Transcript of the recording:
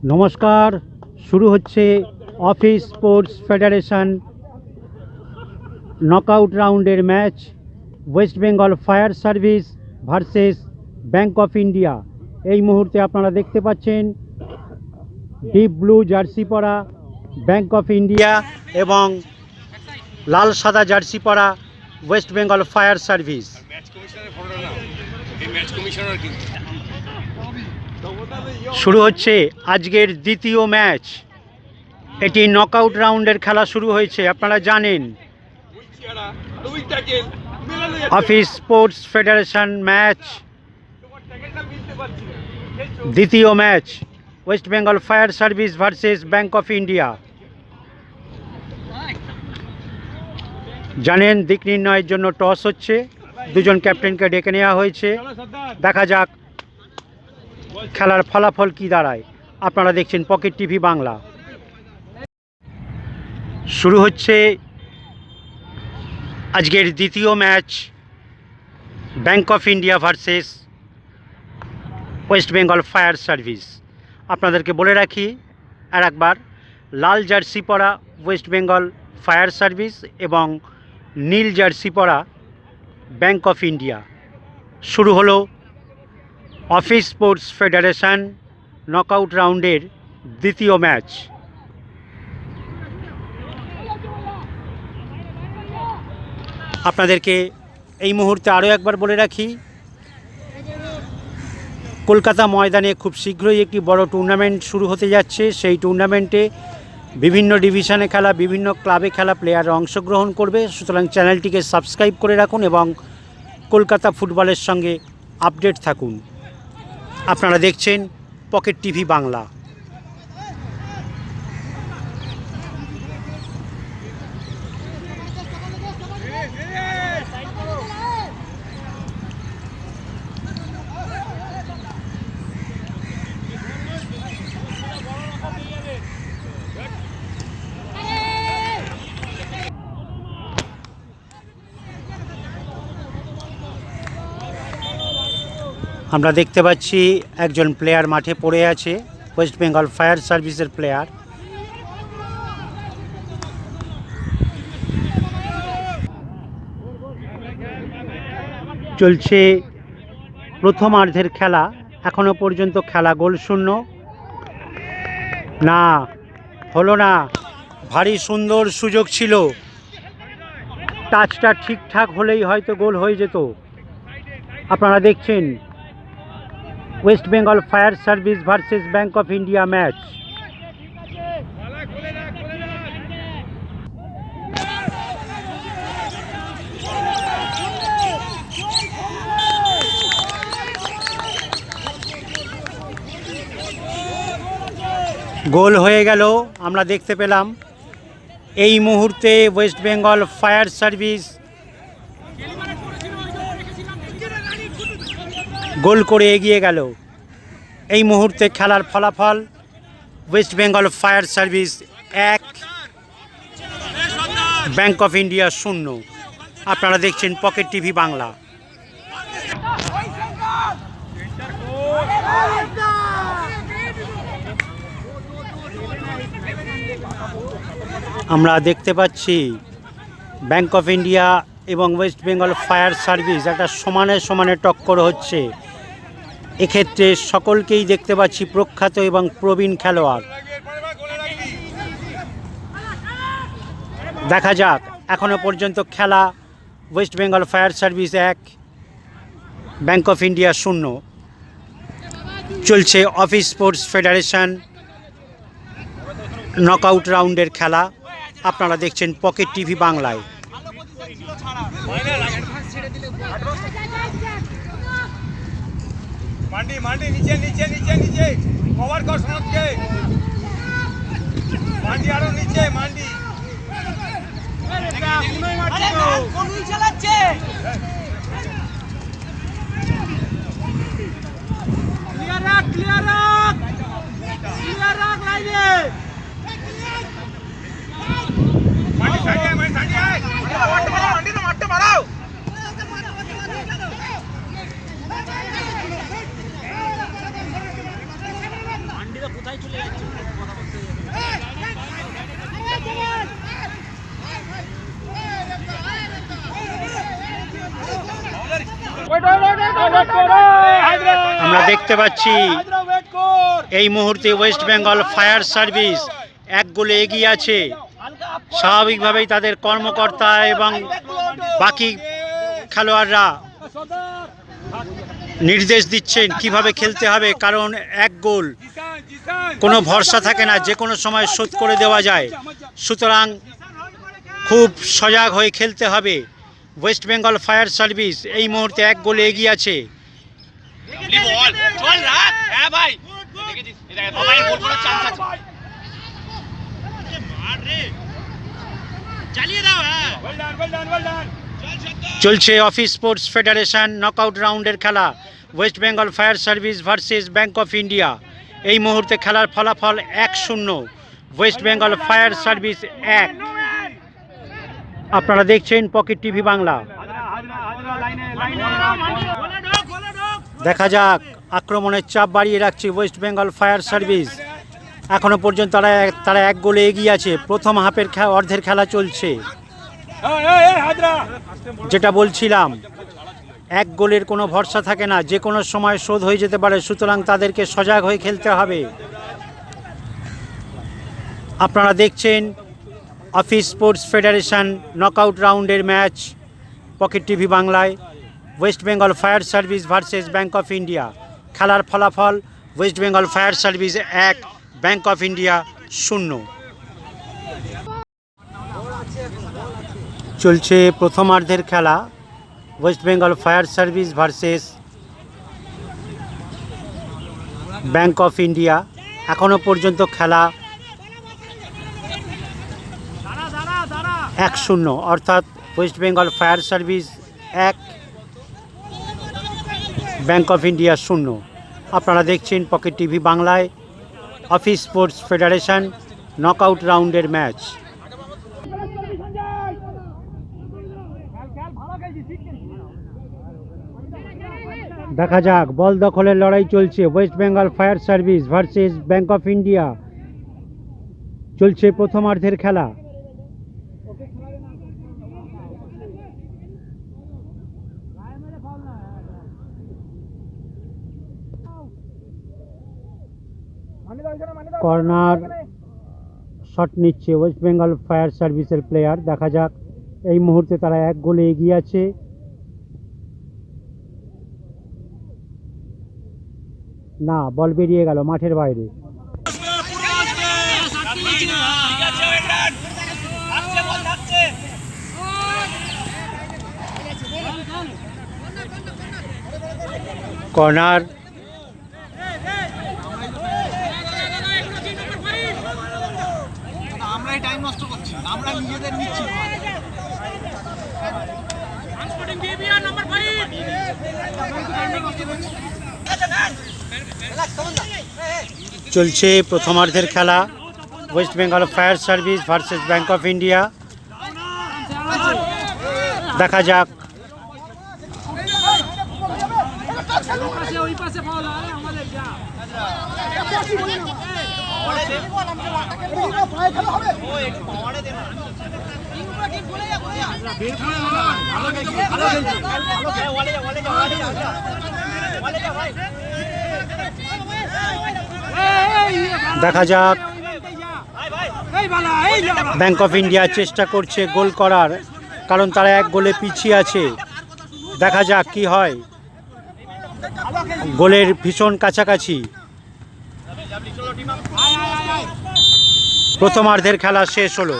নমস্কার। শুরু হচ্ছে অফিস স্পোর্টস ফেডারেশন নকআউট রাউন্ডের match. West Bengal fire service versus Bank of India. এই মুহূর্তে আপনারা দেখতে পাচ্ছেন ডিপ ব্লু জার্সি পরা ব্যাংক অফ ইন্ডিয়া এবং লাল সাদা জার্সি পরা ওয়েস্ট বেঙ্গল ফায়ার সার্ভিস। শুরু হচ্ছে আজকের দ্বিতীয় ম্যাচ। এটি নকআউট রাউন্ডের খেলা শুরু হয়েছে, আপনারা জানেন। অফিস স্পোর্টস ফেডারেশন ম্যাচ, দ্বিতীয় match West Bengal fire service versus Bank of India. জানেন দিক নির্ণয়ের জন্য টস হচ্ছে, দুজন ক্যাপ্টেনকে ডেকে নেওয়া হয়েছে। দেখা যাক খেলার ফলাফল কি দাঁড়ায়। আপনারা দেখছেন পকেট টিভি বাংলা। শুরু হচ্ছে আজকের দ্বিতীয় match, bank of India versus West Bengal fire service. আপনাদেরকে বলে রাখি আর একবার, লাল জার্সি পরা ওয়েস্ট বেঙ্গল ফায়ার সার্ভিস এবং নীল জার্সি পরা ব্যাংক অফ ইন্ডিয়া। শুরু হলো অফিস স্পোর্টস ফেডারেশন নকআউট রাউন্ডের দ্বিতীয় ম্যাচ। আপনাদেরকে এই মুহূর্তে আরও একবার বলে রাখি, কলকাতা ময়দানে খুব শীঘ্রই একটি বড় টুর্নামেন্ট শুরু হতে যাচ্ছে। সেই টুর্নামেন্টে বিভিন্ন ডিভিশনে খেলা, বিভিন্ন ক্লাবে খেলা প্লেয়াররা অংশগ্রহণ করবে। সুতরাং চ্যানেলটিকে সাবস্ক্রাইব করে রাখুন এবং কলকাতা ফুটবলের সঙ্গে আপডেট থাকুন। আপনারা দেখছেন পকেট টিভি বাংলা। আমরা দেখতে পাচ্ছি একজন প্লেয়ার মাঠে পড়ে আছে, ওয়েস্ট বেঙ্গল ফায়ার সার্ভিসের প্লেয়ার। চলছে প্রথমার্ধের খেলা, এখনো পর্যন্ত খেলা গোলশূন্য। না, হলো না। ভারী সুন্দর সুযোগ ছিল, টাচটা ঠিকঠাক হলেই হয়তো গোল হয়ে যেত। আপনারা দেখছেন West Bengal fire service versus Bank of India match. Goal হয়ে গেল, আমরা দেখতে পেলাম। এই মুহূর্তে West Bengal fire service goal করে এগিয়ে গেল। এই মুহূর্তে খেলার ফলাফল West Bengal fire service 1, Bank of India 0। আপনারা দেখছেন পকেট টিভি বাংলা। আমরা দেখতে পাচ্ছি ব্যাংক অফ ইন্ডিয়া এবং ওয়েস্ট বেঙ্গল ফায়ার সার্ভিস একটা সমানে সমানে টক্কর হচ্ছে। এক্ষেত্রে সকলকেই দেখতে পাচ্ছি প্রখ্যাত এবং প্রবীণ খেলোয়াড়। দেখা যাক, এখনো পর্যন্ত খেলা West Bengal fire service 1, Bank of India 0। চলছে অফিস স্পোর্টস ফেডারেশন নকআউট রাউন্ডের খেলা। আপনারা দেখছেন পকেট টিভি বাংলায়। মান্ডি মান্ডি নিচে নিচে নিচে নিচে কভার কর সনদকে। মান্ডি আরো নিচে, মান্ডি কোনই চালাচ্ছে। ক্লিয়ার রাখ, ক্লিয়ার রাখ, ক্লিয়ার রাখ লাইনে। মান্ডি সাইডে, মান্ডি সাইডে আয়, মান্ডি তো মারতে মারাও। আমরা দেখতে পাচ্ছি এই মুহূর্তে ওয়েস্ট বেঙ্গল ফায়ার সার্ভিস 1 গোলে এগিয়ে আছে। স্বাভাবিকভাবেই তাদের কর্মকর্তা এবং বাকি খেলোয়াড়রা নির্দেশ দিচ্ছেন কিভাবে খেলতে হবে, কারণ 1 গোল কোনো ভরসা থাকে না, যে কোনো সময় শোধ করে দেওয়া যায়। সুতরাং খুব সজাগ হয়ে খেলতে হবে। ওয়েস্ট বেঙ্গল ফায়ার সার্ভিস এই মুহূর্তে 1 গোলে এগিয়ে আছে। চলছে অফিস স্পোর্টস ফেডারেশন নকআউট রাউন্ডের খেলা, West Bengal fire service versus Bank of India. এই মুহূর্তে খেলার ফলাফল 1-0, ওয়েস্ট বেঙ্গল ফায়ার সার্ভিস 1। আপনারা দেখছেন পকেট টিভি বাংলা। দেখা যাক, আক্রমণের চাপ বাড়িয়ে রাখছে ওয়েস্ট বেঙ্গল ফায়ার সার্ভিস। এখনো পর্যন্ত তারা 1 গোলে এগিয়ে আছে। প্রথম হাফের অর্ধের খেলা চলছে। যেটা বলছিলাম, 1 গোলের কোনো ভরসা থাকে না, যে কোনো সময় শোধ হয়ে যেতে পারে। সুতরাং তাদেরকে সজাগ হয়ে খেলতে হবে। আপনারা দেখছেন অফিস স্পোর্টস ফেডারেশন নকআউট রাউন্ডের ম্যাচ পকেট টিভি বাংলায়। West Bengal fire service versus Bank of India. খেলার ফলাফল West Bengal fire service 1, Bank of India 0। চলছে প্রথমার্ধের খেলা, West Bengal fire service versus Bank of India. এখনো পর্যন্ত খেলা 1-0, অর্থাৎ West Bengal fire service 1, Bank of India 0। আপনারা দেখছেন পকেট টিভি বাংলায় অফিস স্পোর্টস ফেডারেশন নকআউট রাউন্ডের ম্যাচ। দেখা যাক, বল দখলের লড়াই চলছে। West Bengal fire service versus Bank of India. চলছে প্রথমার্ধের খেলা। কর্নার শট নিচ্ছে ওয়েস্ট বেঙ্গল ফায়ার সার্ভিসের প্লেয়ার। দেখা যাক, এই মুহূর্তে তারা 1 গোলে এগিয়ে আছে। না, বল বেরিয়ে গেল মাঠের বাইরে। কর্নার। আমরাই টাইম নষ্ট করছি, আমরা নিজেদের নিচ্ছি। চলছে প্রথমার্ধের খেলা, West Bengal fire service versus Bank of India. দেখা যাক, দেখা যাক, ব্যাংক অফ ইন্ডিয়া চেষ্টা করছে গোল করার, কারণ তারা 1 গোলে পিছিয়ে আছে। দেখা যাক কি হয়। গোলের ভীষণ কাছাকাছি। প্রথমার্ধের খেলা শেষ হলো।